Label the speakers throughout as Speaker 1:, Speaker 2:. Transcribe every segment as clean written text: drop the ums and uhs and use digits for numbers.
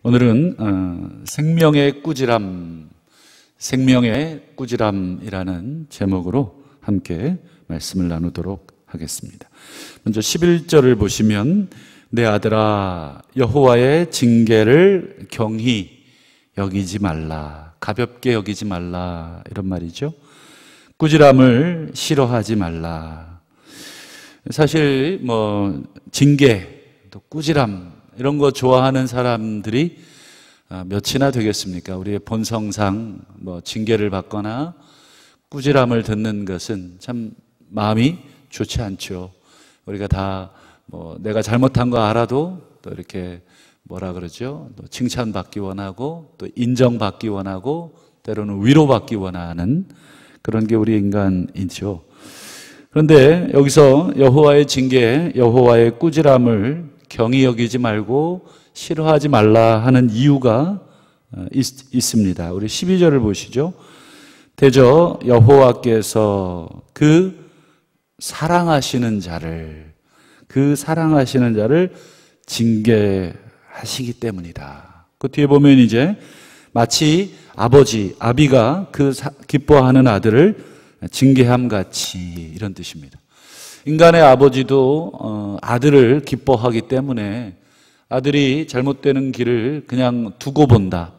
Speaker 1: 오늘은 생명의 꾸지람이라는 제목으로 함께 말씀을 나누도록 하겠습니다. 먼저 11절을 보시면 내 아들아 여호와의 징계를 경히 여기지 말라, 가볍게 여기지 말라, 이런 말이죠. 꾸지람을 싫어하지 말라. 사실 징계, 또 꾸지람 이런 거 좋아하는 사람들이 몇이나 되겠습니까? 우리의 본성상 징계를 받거나 꾸지람을 듣는 것은 참 마음이 좋지 않죠. 우리가 다 내가 잘못한 거 알아도 또 이렇게 또 칭찬받기 원하고 또 인정받기 원하고 때로는 위로받기 원하는 그런 게 우리 인간이죠. 그런데 여기서 여호와의 징계, 여호와의 꾸지람을 경히 여기지 말고 싫어하지 말라 하는 이유가 있습니다. 우리 12절을 보시죠. 대저 여호와께서 그 사랑하시는 자를 징계하시기 때문이다. 그 뒤에 보면 이제 마치 아비가 그 기뻐하는 아들을 징계함 같이, 이런 뜻입니다. 인간의 아버지도 아들을 기뻐하기 때문에 아들이 잘못되는 길을 그냥 두고 본다.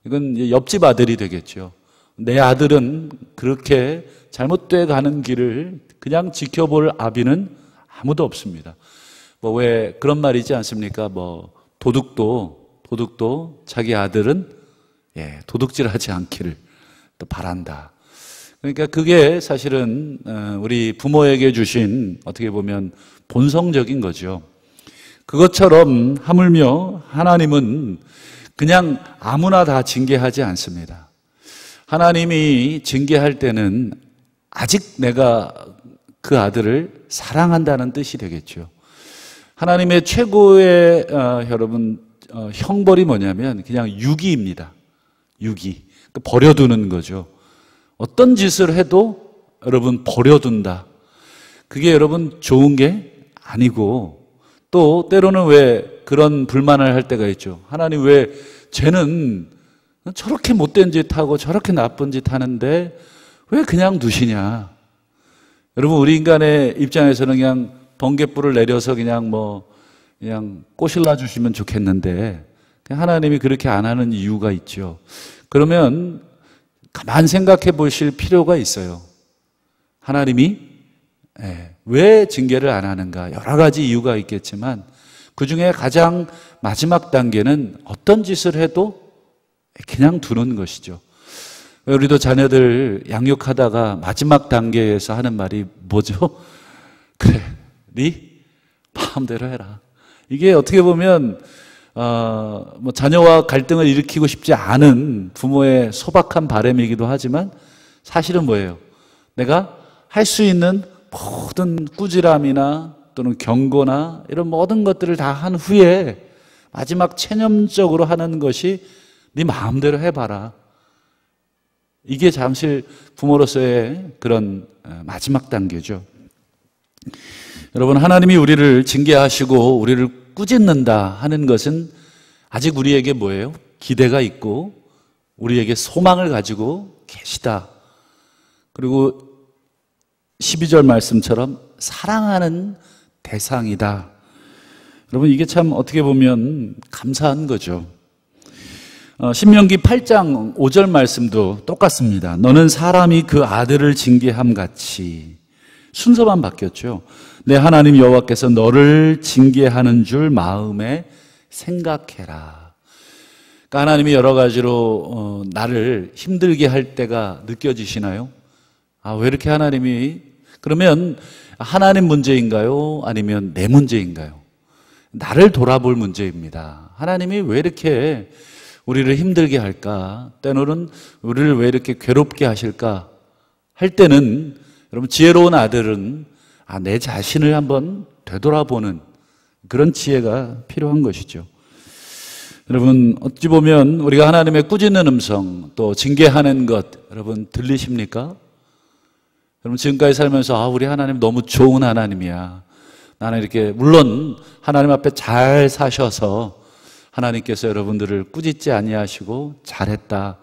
Speaker 1: 이건 옆집 아들이 되겠죠. 내 아들은 그렇게 잘못돼 가는 길을 그냥 지켜볼 아비는 아무도 없습니다. 왜 그런 말 있지 않습니까? 도둑도 자기 아들은 도둑질하지 않기를 또 바란다. 그러니까 그게 사실은 우리 부모에게 주신 어떻게 보면 본성적인 거죠. 그것처럼 하물며 하나님은 그냥 아무나 다 징계하지 않습니다. 하나님이 징계할 때는 아직 내가 그 아들을 사랑한다는 뜻이 되겠죠. 하나님의 최고의 형벌이 뭐냐면 그냥 유기입니다. 유기. 버려두는 거죠. 어떤 짓을 해도 여러분 버려둔다. 그게 여러분 좋은 게 아니고, 또 때로는 왜 그런 불만을 할 때가 있죠. 하나님 왜 쟤는 저렇게 못된 짓 하고 저렇게 나쁜 짓 하는데 왜 그냥 두시냐. 여러분 우리 인간의 입장에서는 그냥 번갯불을 내려서 그냥 꼬실라 주시면 좋겠는데 하나님이 그렇게 안 하는 이유가 있죠. 그러면 가만 생각해 보실 필요가 있어요. 하나님이 왜 징계를 안 하는가? 여러 가지 이유가 있겠지만 그 중에 가장 마지막 단계는 어떤 짓을 해도 그냥 두는 것이죠. 우리도 자녀들 양육하다가 마지막 단계에서 하는 말이 뭐죠? 그래, 네 마음대로 해라. 이게 어떻게 보면 자녀와 갈등을 일으키고 싶지 않은 부모의 소박한 바람이기도 하지만 사실은 뭐예요? 내가 할 수 있는 모든 꾸지람이나 또는 경고나 이런 모든 것들을 다 한 후에 마지막 체념적으로 하는 것이 네 마음대로 해봐라. 이게 잠시 부모로서의 그런 마지막 단계죠. 여러분, 하나님이 우리를 징계하시고 우리를 꾸짖는다 하는 것은 아직 우리에게 뭐예요? 기대가 있고 우리에게 소망을 가지고 계시다. 그리고 12절 말씀처럼 사랑하는 대상이다. 여러분, 이게 참 어떻게 보면 감사한 거죠. 신명기 8장 5절 말씀도 똑같습니다. 너는 사람이 그 아들을 징계함 같이. 순서만 바뀌었죠. 내 하나님 여호와께서 너를 징계하는 줄 마음에 생각해라. 그러니까 하나님이 여러 가지로 나를 힘들게 할 때가 느껴지시나요? 왜 이렇게 하나님이, 그러면 하나님 문제인가요? 아니면 내 문제인가요? 나를 돌아볼 문제입니다. 하나님이 왜 이렇게 우리를 힘들게 할까? 때로는 우리를 왜 이렇게 괴롭게 하실까? 할 때는 여러분, 지혜로운 아들은 내 자신을 한번 되돌아보는 그런 지혜가 필요한 것이죠. 여러분, 어찌 보면 우리가 하나님의 꾸짖는 음성, 또 징계하는 것, 여러분 들리십니까? 여러분, 지금까지 살면서 우리 하나님 너무 좋은 하나님이야. 나는 이렇게, 물론 하나님 앞에 잘 사셔서 하나님께서 여러분들을 꾸짖지 아니하시고 잘했다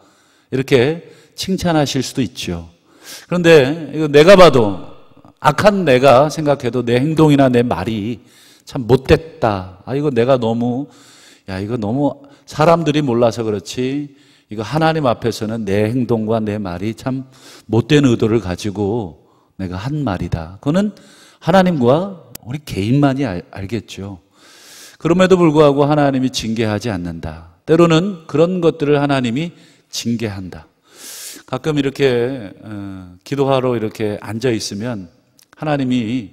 Speaker 1: 이렇게 칭찬하실 수도 있죠. 그런데 이거 내가 봐도 악한 내가 생각해도 내 행동이나 내 말이 참 못됐다. 이거 내가 너무 이거 너무 사람들이 몰라서 그렇지 이거 하나님 앞에서는 내 행동과 내 말이 참 못된 의도를 가지고 내가 한 말이다. 그거는 하나님과 우리 개인만이 알겠죠. 그럼에도 불구하고 하나님이 징계하지 않는다. 때로는 그런 것들을 하나님이 징계한다. 가끔 이렇게 기도하러 이렇게 앉아 있으면 하나님이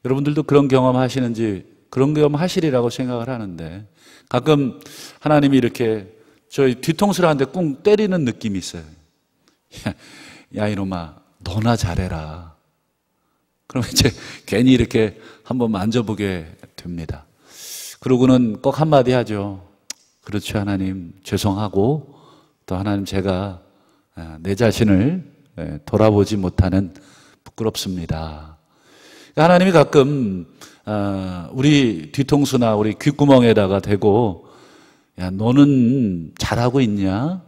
Speaker 1: 여러분들도 그런 경험 하시는지 그런 경험 하시리라고 생각을 하는데 가끔 하나님이 이렇게 저희 뒤통수를 한 대 꿍 때리는 느낌이 있어요. 야 이놈아 너나 잘해라. 그럼 이제 괜히 이렇게 한번 만져보게 됩니다. 그러고는 꼭 한마디 하죠. 그렇죠 하나님 죄송하고 또 하나님 제가 내 자신을 돌아보지 못하는 부끄럽습니다. 하나님이 가끔 우리 뒤통수나 우리 귓구멍에다가 대고 야 너는 잘하고 있냐?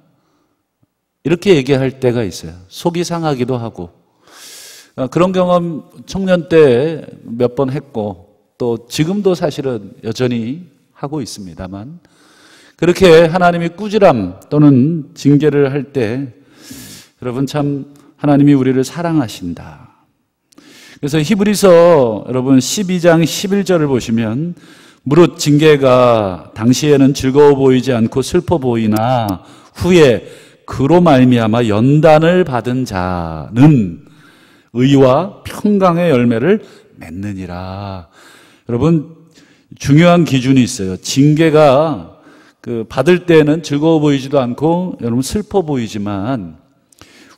Speaker 1: 이렇게 얘기할 때가 있어요. 속이 상하기도 하고 그런 경험 청년 때 몇 번 했고 또 지금도 사실은 여전히 하고 있습니다만 그렇게 하나님이 꾸지람 또는 징계를 할 때 여러분 참 하나님이 우리를 사랑하신다. 그래서 히브리서 여러분 12장 11절을 보시면 무릇 징계가 당시에는 즐거워 보이지 않고 슬퍼 보이나 후에 그로 말미암아 연단을 받은 자는 의와 평강의 열매를 맺느니라. 여러분 중요한 기준이 있어요. 징계가 받을 때는 즐거워 보이지도 않고 여러분 슬퍼 보이지만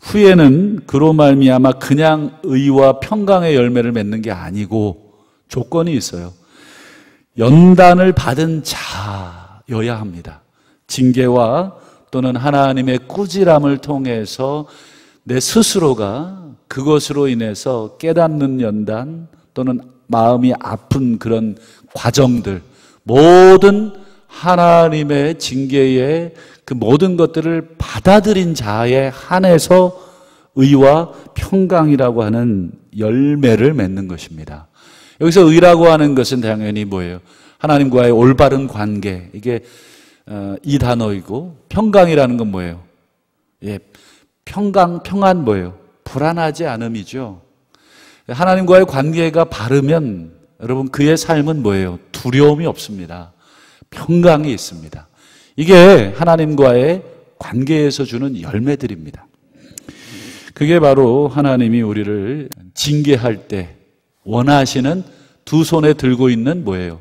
Speaker 1: 후에는 그로 말미암아 그냥 의와 평강의 열매를 맺는 게 아니고 조건이 있어요. 연단을 받은 자여야 합니다. 징계와 또는 하나님의 꾸지람을 통해서 내 스스로가 그것으로 인해서 깨닫는 연단 또는 마음이 아픈 그런 과정들 모든 하나님의 징계의 그 모든 것들을 받아들인 자에 한해서 의와 평강이라고 하는 열매를 맺는 것입니다. 여기서 의라고 하는 것은 당연히 뭐예요? 하나님과의 올바른 관계 이게 이 단어이고 평강이라는 건 뭐예요? 평안 뭐예요? 불안하지 않음이죠. 하나님과의 관계가 바르면 여러분 그의 삶은 뭐예요? 두려움이 없습니다. 평강이 있습니다. 이게 하나님과의 관계에서 주는 열매들입니다. 그게 바로 하나님이 우리를 징계할 때 원하시는 두 손에 들고 있는 뭐예요?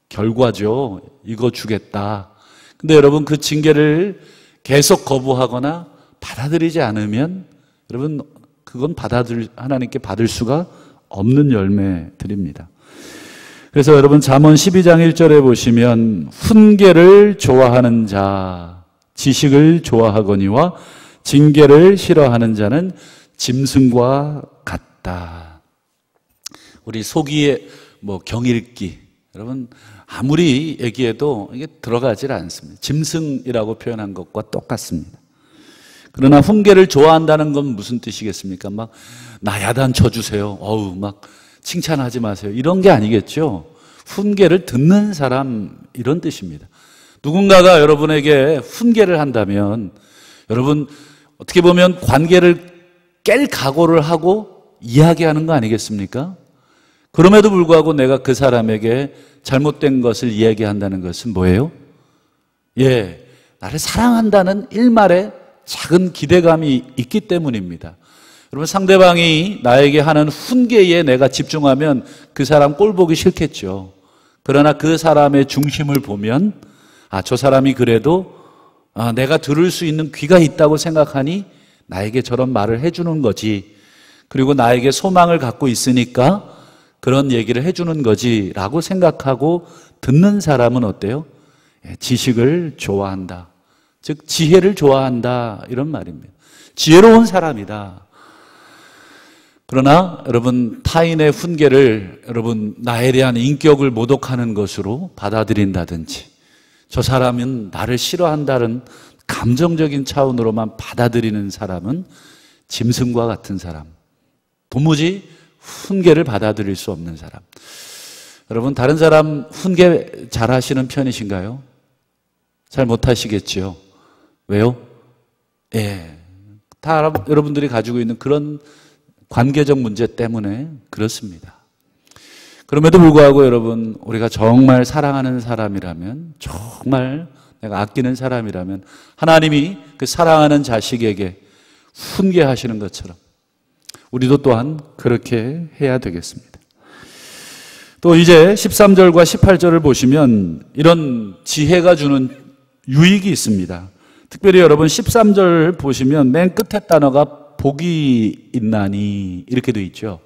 Speaker 1: 결과죠. 이거 주겠다. 근데 여러분 그 징계를 계속 거부하거나 받아들이지 않으면 여러분 그건 하나님께 받을 수가 없는 열매들입니다. 그래서 여러분 잠언 12장 1절에 보시면 훈계를 좋아하는 자 지식을 좋아하거니와 징계를 싫어하는 자는 짐승과 같다. 우리 소기의 경읽기 여러분 아무리 얘기해도 이게 들어가질 않습니다. 짐승이라고 표현한 것과 똑같습니다. 그러나 훈계를 좋아한다는 건 무슨 뜻이겠습니까? 막 나야단 쳐주세요. 막 칭찬하지 마세요. 이런 게 아니겠죠. 훈계를 듣는 사람 이런 뜻입니다. 누군가가 여러분에게 훈계를 한다면 여러분 어떻게 보면 관계를 깰 각오를 하고 이야기하는 거 아니겠습니까? 그럼에도 불구하고 내가 그 사람에게 잘못된 것을 이야기한다는 것은 뭐예요? 나를 사랑한다는 일말의 작은 기대감이 있기 때문입니다. 여러분 상대방이 나에게 하는 훈계에 내가 집중하면 그 사람 꼴 보기 싫겠죠. 그러나 그 사람의 중심을 보면 저 사람이 그래도 내가 들을 수 있는 귀가 있다고 생각하니 나에게 저런 말을 해주는 거지. 그리고 나에게 소망을 갖고 있으니까 그런 얘기를 해주는 거지 라고 생각하고 듣는 사람은 어때요? 지식을 좋아한다. 즉 지혜를 좋아한다 이런 말입니다. 지혜로운 사람이다. 그러나 여러분 타인의 훈계를 여러분 나에 대한 인격을 모독하는 것으로 받아들인다든지 저 사람은 나를 싫어한다는 감정적인 차원으로만 받아들이는 사람은 짐승과 같은 사람, 도무지 훈계를 받아들일 수 없는 사람. 여러분, 다른 사람 훈계 잘 하시는 편이신가요? 잘 못하시겠죠. 왜요? 예, 다 여러분들이 가지고 있는 그런 관계적 문제 때문에 그렇습니다. 그럼에도 불구하고 여러분, 우리가 정말 사랑하는 사람이라면, 정말 내가 아끼는 사람이라면 하나님이 그 사랑하는 자식에게 훈계하시는 것처럼 우리도 또한 그렇게 해야 되겠습니다. 또 이제 13절과 18절을 보시면 이런 지혜가 주는 유익이 있습니다. 특별히 여러분 13절 보시면 맨 끝에 단어가 복이 있나니 이렇게 되어 있죠.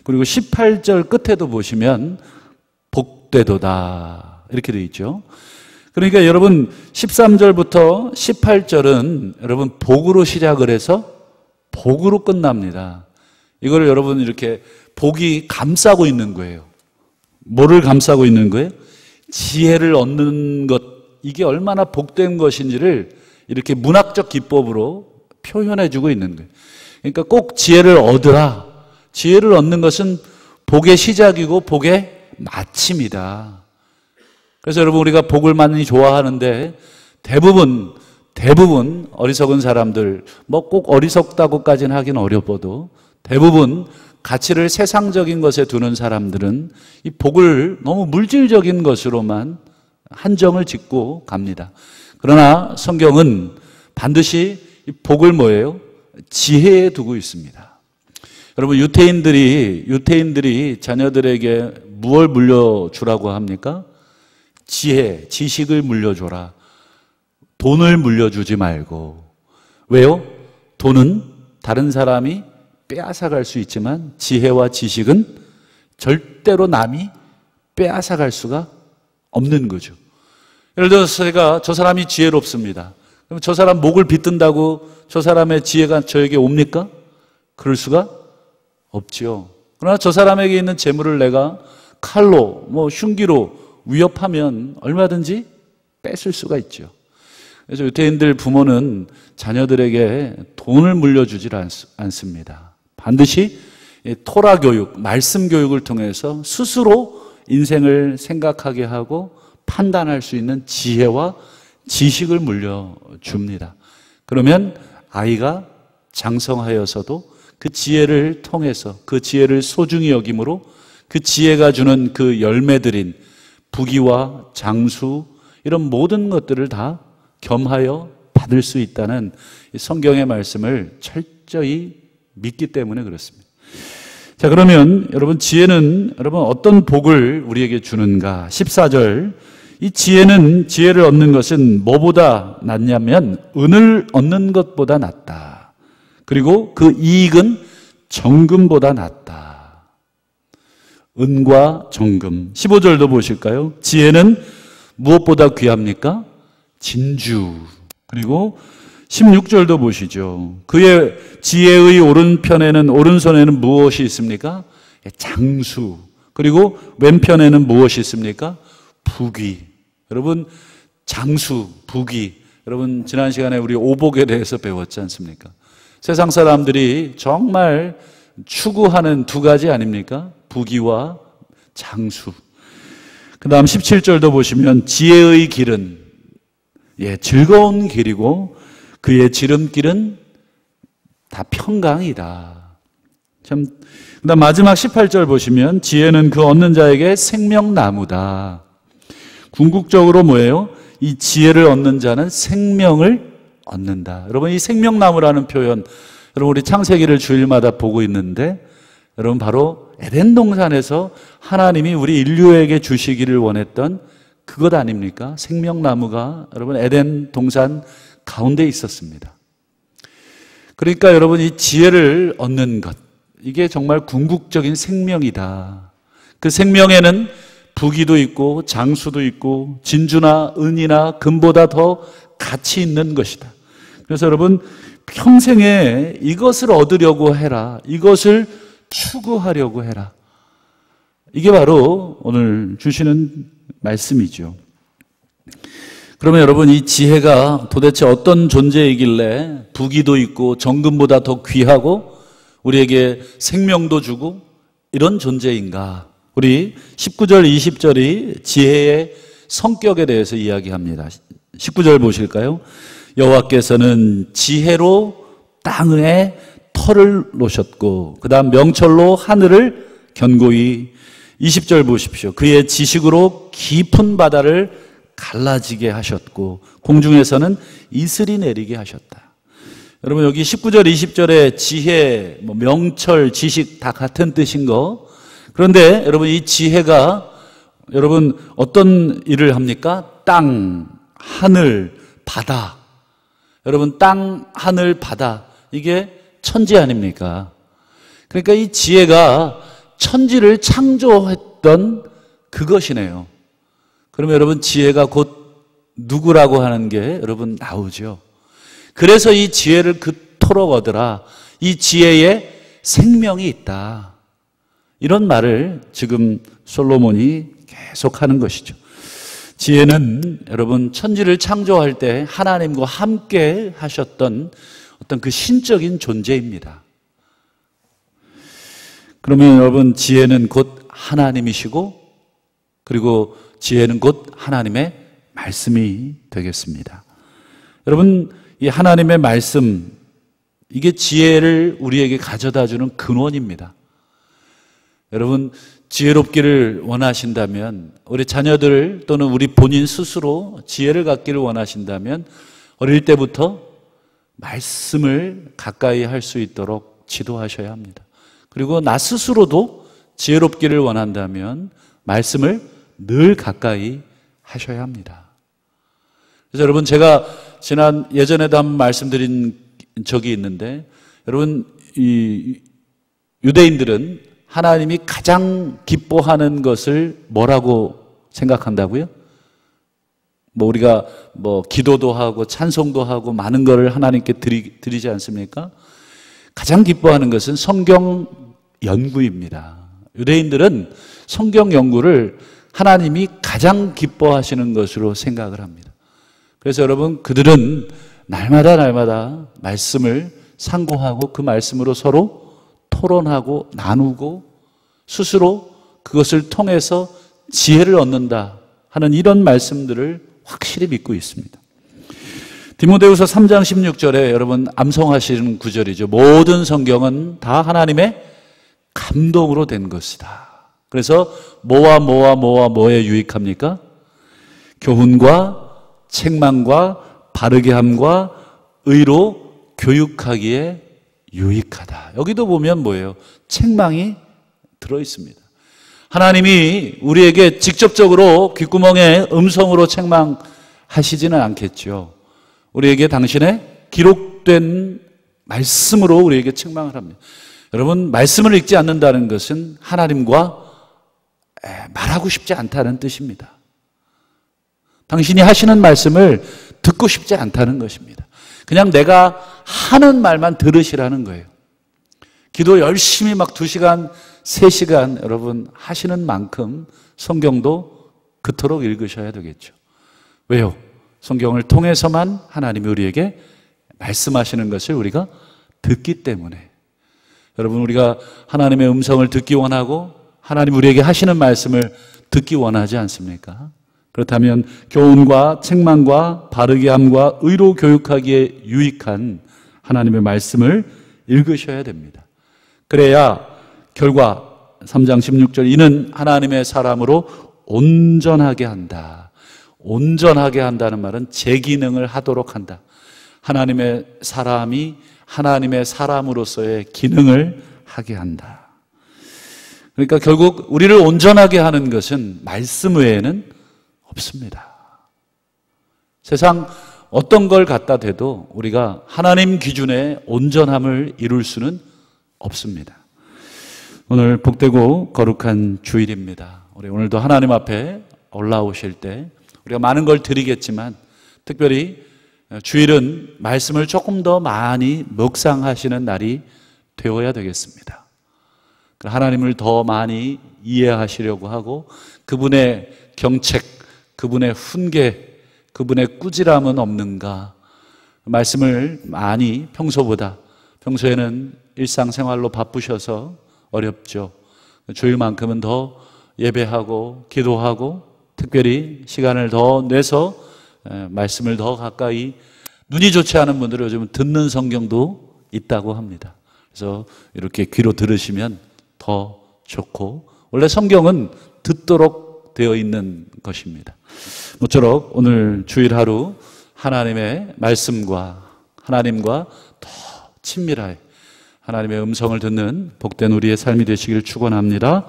Speaker 1: 그리고 18절 끝에도 보시면 복되도다 이렇게 되어 있죠. 그러니까 여러분 13절부터 18절은 여러분 복으로 시작을 해서 복으로 끝납니다. 이거를 여러분 이렇게 복이 감싸고 있는 거예요. 뭐를 감싸고 있는 거예요? 지혜를 얻는 것, 이게 얼마나 복된 것인지를 이렇게 문학적 기법으로 표현해주고 있는 거예요. 그러니까 꼭 지혜를 얻으라. 지혜를 얻는 것은 복의 시작이고 복의 마침이다. 그래서 여러분 우리가 복을 많이 좋아하는데 대부분 어리석은 사람들, 뭐 꼭 어리석다고까지는 하긴 어려워도 대부분 가치를 세상적인 것에 두는 사람들은 이 복을 너무 물질적인 것으로만 한정을 짓고 갑니다. 그러나 성경은 반드시 이 복을 뭐예요? 지혜에 두고 있습니다. 여러분 유태인들이 자녀들에게 무엇을 물려주라고 합니까? 지혜, 지식을 물려줘라. 돈을 물려주지 말고. 왜요? 돈은 다른 사람이 빼앗아갈 수 있지만 지혜와 지식은 절대로 남이 빼앗아갈 수가 없는 거죠. 예를 들어서 제가 저 사람이 지혜롭습니다. 그럼 저 사람 목을 빗든다고 저 사람의 지혜가 저에게 옵니까? 그럴 수가 없죠. 그러나 저 사람에게 있는 재물을 내가 칼로, 흉기로 위협하면 얼마든지 뺏을 수가 있죠. 그래서 유태인들 부모는 자녀들에게 돈을 물려주질 않습니다. 반드시 토라 교육, 말씀 교육을 통해서 스스로 인생을 생각하게 하고 판단할 수 있는 지혜와 지식을 물려줍니다. 그러면 아이가 장성하여서도 그 지혜를 통해서 그 지혜를 소중히 여김으로 그 지혜가 주는 그 열매들인 부귀와 장수 이런 모든 것들을 다 겸하여 받을 수 있다는 성경의 말씀을 철저히 믿기 때문에 그렇습니다. 자, 그러면 여러분 지혜는 여러분 어떤 복을 우리에게 주는가? 14절. 이 지혜를 얻는 것은 뭐보다 낫냐면 은을 얻는 것보다 낫다. 그리고 그 이익은 정금보다 낫다. 은과 정금. 15절도 보실까요? 지혜는 무엇보다 귀합니까? 진주. 그리고 16절도 보시죠. 그의 지혜의 오른손에는 무엇이 있습니까? 장수. 그리고 왼편에는 무엇이 있습니까? 부귀. 여러분 장수, 부귀. 여러분 지난 시간에 우리 오복에 대해서 배웠지 않습니까? 세상 사람들이 정말 추구하는 두 가지 아닙니까? 부귀와 장수. 그 다음 17절도 보시면 지혜의 길은 즐거운 길이고 그의 지름길은 다 평강이다. 참. 그 다음 마지막 18절 보시면 지혜는 그 얻는 자에게 생명나무다. 궁극적으로 뭐예요? 이 지혜를 얻는 자는 생명을 얻는다. 여러분 이 생명나무라는 표현 여러분 우리 창세기를 주일마다 보고 있는데 여러분 바로 에덴 동산에서 하나님이 우리 인류에게 주시기를 원했던 그것 아닙니까? 생명나무가 여러분 에덴 동산 가운데 있었습니다. 그러니까 여러분 이 지혜를 얻는 것 이게 정말 궁극적인 생명이다. 그 생명에는 부귀도 있고 장수도 있고 진주나 은이나 금보다 더 가치 있는 것이다. 그래서 여러분 평생에 이것을 얻으려고 해라. 이것을 추구하려고 해라. 이게 바로 오늘 주시는 말씀이죠. 그러면 여러분, 이 지혜가 도대체 어떤 존재이길래 부귀도 있고 정금보다 더 귀하고 우리에게 생명도 주고 이런 존재인가? 우리 19절, 20절이 지혜의 성격에 대해서 이야기합니다. 19절 보실까요? 여호와께서는 지혜로 땅에 터를 놓으셨고 그 다음 명철로 하늘을 견고히 20절 보십시오. 그의 지식으로 깊은 바다를 갈라지게 하셨고 공중에서는 이슬이 내리게 하셨다. 여러분, 여기 19절, 20절에 지혜, 명철, 지식 다 같은 뜻인 거. 그런데 여러분, 이 지혜가 여러분 어떤 일을 합니까? 땅, 하늘, 바다. 여러분, 땅, 하늘, 바다, 이게 천지 아닙니까? 그러니까 이 지혜가 천지를 창조했던 그것이네요. 그러면 여러분, 지혜가 곧 누구라고 하는 게 여러분 나오죠. 그래서 이 지혜를 그토록 얻으라. 이 지혜에 생명이 있다. 이런 말을 지금 솔로몬이 계속 하는 것이죠. 지혜는 여러분 천지를 창조할 때 하나님과 함께 하셨던 어떤 그 신적인 존재입니다. 그러면 여러분, 지혜는 곧 하나님이시고 그리고 지혜는 곧 하나님의 말씀이 되겠습니다. 여러분, 이 하나님의 말씀, 이게 지혜를 우리에게 가져다 주는 근원입니다. 여러분, 지혜롭기를 원하신다면, 우리 자녀들 또는 우리 본인 스스로 지혜를 갖기를 원하신다면 어릴 때부터 말씀을 가까이 할 수 있도록 지도하셔야 합니다. 그리고 나 스스로도 지혜롭기를 원한다면 말씀을 늘 가까이 하셔야 합니다. 그래서 여러분, 제가 예전에도 한번 말씀드린 적이 있는데, 여러분, 이 유대인들은 하나님이 가장 기뻐하는 것을 뭐라고 생각한다고요? 우리가 기도도 하고 찬송도 하고 많은 것을 하나님께 드리지 않습니까? 가장 기뻐하는 것은 성경 연구입니다. 유대인들은 성경 연구를 하나님이 가장 기뻐하시는 것으로 생각을 합니다. 그래서 여러분, 그들은 날마다 말씀을 상고하고 그 말씀으로 서로 토론하고 나누고 스스로 그것을 통해서 지혜를 얻는다 하는 이런 말씀들을 확실히 믿고 있습니다. 디모데후서 3장 16절에 여러분 암송하시는 구절이죠. 모든 성경은 다 하나님의 감동으로 된 것이다. 그래서 뭐에 유익합니까? 교훈과 책망과 바르게 함과 의로 교육하기에 유익하다. 여기도 보면 뭐예요? 책망이 들어있습니다. 하나님이 우리에게 직접적으로 귓구멍에 음성으로 책망하시지는 않겠죠. 우리에게 당신의 기록된 말씀으로 우리에게 책망을 합니다. 여러분, 말씀을 읽지 않는다는 것은 하나님과 말하고 싶지 않다는 뜻입니다. 당신이 하시는 말씀을 듣고 싶지 않다는 것입니다. 그냥 내가 하는 말만 들으시라는 거예요. 기도 열심히 2시간, 3시간 여러분 하시는 만큼 성경도 그토록 읽으셔야 되겠죠. 왜요? 성경을 통해서만 하나님이 우리에게 말씀하시는 것을 우리가 듣기 때문에. 여러분, 우리가 하나님의 음성을 듣기 원하고 하나님 우리에게 하시는 말씀을 듣기 원하지 않습니까? 그렇다면 교훈과 책망과 바르게 함과 의로 교육하기에 유익한 하나님의 말씀을 읽으셔야 됩니다. 그래야 결과 3장 16절, 이는 하나님의 사람으로 온전하게 한다. 온전하게 한다는 말은 제 기능을 하도록 한다. 하나님의 사람이 하나님의 사람으로서의 기능을 하게 한다. 그러니까 결국 우리를 온전하게 하는 것은 말씀 외에는 없습니다. 세상 어떤 걸 갖다 대도 우리가 하나님 기준의 온전함을 이룰 수는 없습니다. 오늘 복되고 거룩한 주일입니다. 우리 오늘도 하나님 앞에 올라오실 때 우리가 많은 걸 드리겠지만 특별히 주일은 말씀을 조금 더 많이 묵상하시는 날이 되어야 되겠습니다. 하나님을 더 많이 이해하시려고 하고 그분의 경책, 그분의 훈계, 그분의 꾸지람은 없는가? 말씀을 많이 평소에는 일상생활로 바쁘셔서 어렵죠. 주일만큼은 더 예배하고 기도하고 특별히 시간을 더 내서 말씀을 더 가까이, 눈이 좋지 않은 분들은 요즘 듣는 성경도 있다고 합니다. 그래서 이렇게 귀로 들으시면 더 좋고, 원래 성경은 듣도록 되어 있는 것입니다. 모쪼록 오늘 주일 하루 하나님의 말씀과 하나님과 더 친밀하게 하나님의 음성을 듣는 복된 우리의 삶이 되시길 축원합니다.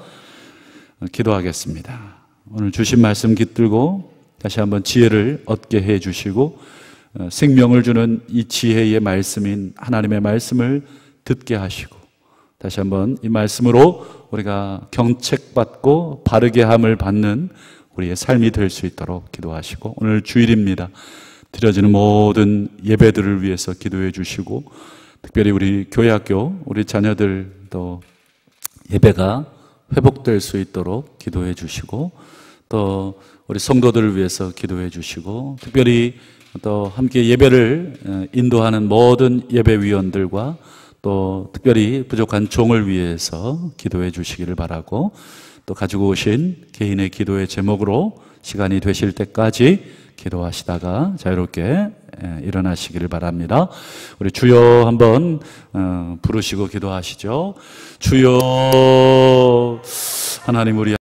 Speaker 1: 기도하겠습니다. 오늘 주신 말씀 깃들고 다시 한번 지혜를 얻게 해 주시고, 생명을 주는 이 지혜의 말씀인 하나님의 말씀을 듣게 하시고, 다시 한번 이 말씀으로 우리가 경책받고 바르게 함을 받는 우리의 삶이 될 수 있도록 기도하시고, 오늘 주일입니다. 드려지는 모든 예배들을 위해서 기도해 주시고, 특별히 우리 교회학교 우리 자녀들도 예배가 회복될 수 있도록 기도해 주시고, 또 우리 성도들을 위해서 기도해 주시고, 특별히 또 함께 예배를 인도하는 모든 예배위원들과 또 특별히 부족한 종을 위해서 기도해 주시기를 바라고, 또 가지고 오신 개인의 기도의 제목으로 시간이 되실 때까지 기도하시다가 자유롭게 일어나시기를 바랍니다. 우리 주여 한번 부르시고 기도하시죠. 주여. 하나님, 우리